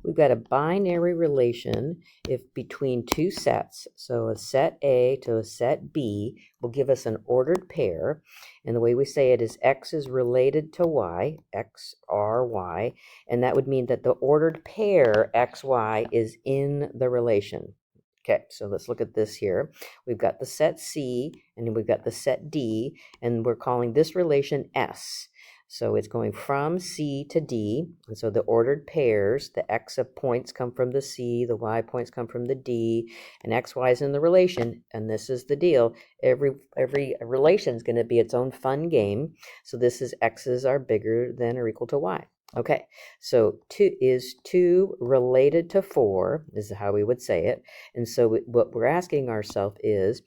we've got a binary relation if between two sets. So a set A to a set B will give us an ordered pair. And the way we say it is X is related to Y, X, R, Y. And that would mean that the ordered pair X, Y is in the relation. Okay, so let's look at this here. We've got the set C and we've got the set D, and we're calling this relation S. So it's going from C to D, and so the ordered pairs, the X of points come from the C, the Y points come from the D, and X, Y is in the relation, and this is the deal. Every relation is going to be its own fun game, so this is X's are bigger than or equal to Y. Okay, so 2 related to 4 is how we would say it. And so what we're asking ourselves is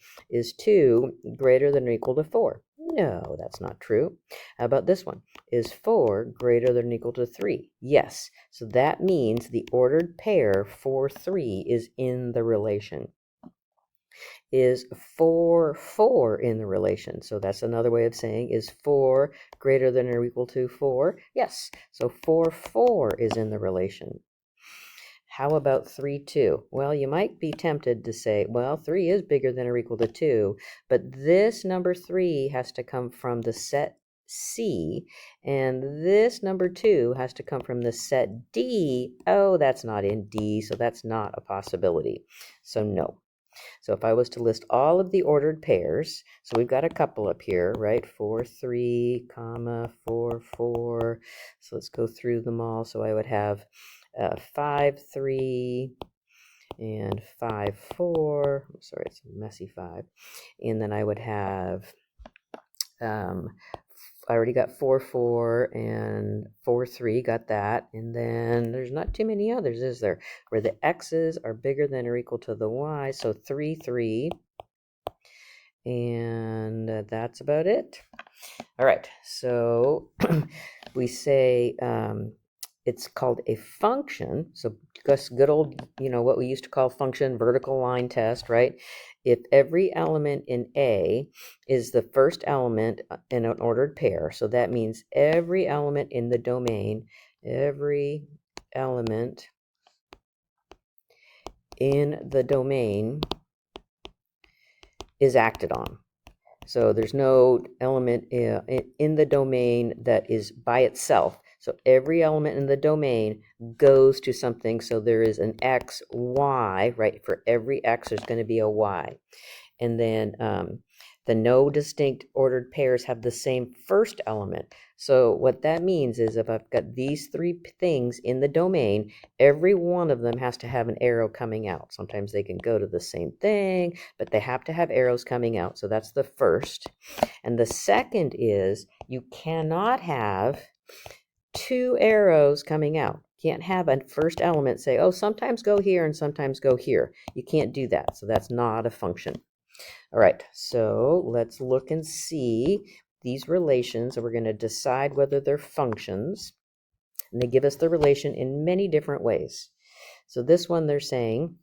2 greater than or equal to 4? No, that's not true. How about this one? Is 4 greater than or equal to 3? Yes. So that means the ordered pair 4, 3 is in the relation. Is 4, 4 in the relation? So that's another way of saying, is 4 greater than or equal to 4? Yes. So 4, 4 is in the relation. How about 3, 2? Well, you might be tempted to say, well, 3 is bigger than or equal to 2, but this number 3 has to come from the set C, and this number 2 has to come from the set D. Oh, that's not in D, so that's not a possibility. So no. So if I was to list all of the ordered pairs, so we've got a couple up here, right? 4, 3, comma, 4, 4. So let's go through them all. So I would have 5, 3, and 5, 4. I'm sorry, it's a messy 5. And then I would have, I already got 4, 4, and 4, 3, got that. And then there's not too many others, is there? Where the X's are bigger than or equal to the Y. So 3, 3. And that's about it. All right, so we say it's called a function. So just good old, what we used to call function, vertical line test, right? If every element in A is the first element in an ordered pair, so that means every element in the domain, every element in the domain is acted on. So there's no element in the domain that is by itself. So every element in the domain goes to something. So there is an X, Y, right? For every X, there's going to be a Y. And then the no distinct ordered pairs have the same first element. So what that means is if I've got these 3 things in the domain, every one of them has to have an arrow coming out. Sometimes they can go to the same thing, but they have to have arrows coming out. So that's the first. And the second is you cannot have 2 arrows coming out. Can't have a first element say, oh, sometimes go here and sometimes go here. You can't do that. So that's not a function. All right, so let's look and see these relations, and we're going to decide whether they're functions. And they give us the relation in many different ways. So this one they're saying,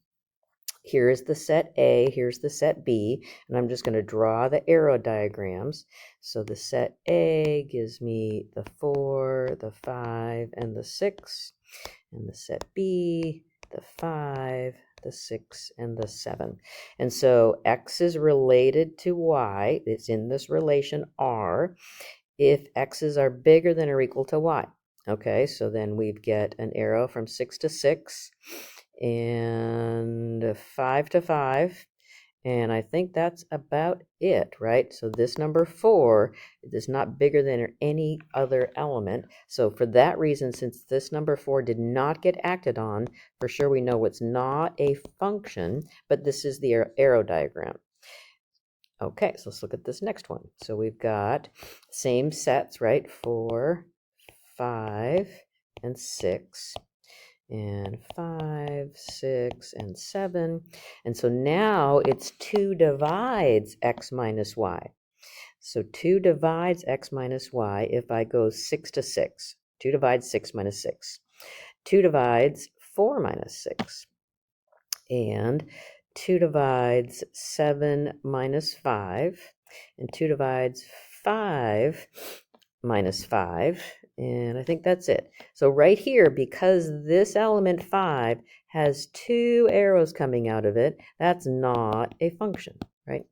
here is the set A, here's the set B, and I'm just going to draw the arrow diagrams. So the set A gives me the 4, the 5, and the 6, and the set B, the 5, the 6, and the 7. And so X is related to Y. It's in this relation R if X's are bigger than or equal to Y. Okay, so then we'd get an arrow from 6 to 6 and 5 to 5. And I think that's about it, right? So this number 4 is not bigger than any other element. So for that reason, since this number 4 did not get acted on, for sure we know it's not a function, but this is the arrow diagram. Okay, so let's look at this next one. So we've got same sets, right? 4, 5, and 6. And 5, 6, and 7. And so now it's 2 divides X minus Y. So 2 divides X minus Y if I go 6 to 6. 2 divides 6 minus 6. 2 divides 4 minus 6. And 2 divides 7 minus 5. And 2 divides 5 minus 5. And I think that's it. So right here, because this element 5 has 2 arrows coming out of it, that's not a function, right?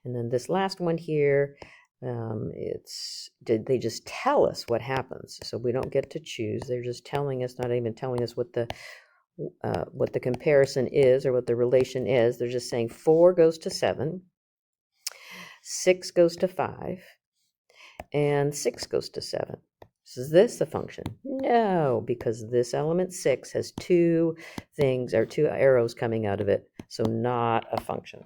And then this last one here, they just tell us what happens. So we don't get to choose. They're just telling us, not even telling us what the comparison is or what the relation is. They're just saying 4 goes to 7, 6 goes to 5, and 6 goes to 7. So is this a function? No, because this element 6 has 2 things or 2 arrows coming out of it, so not a function.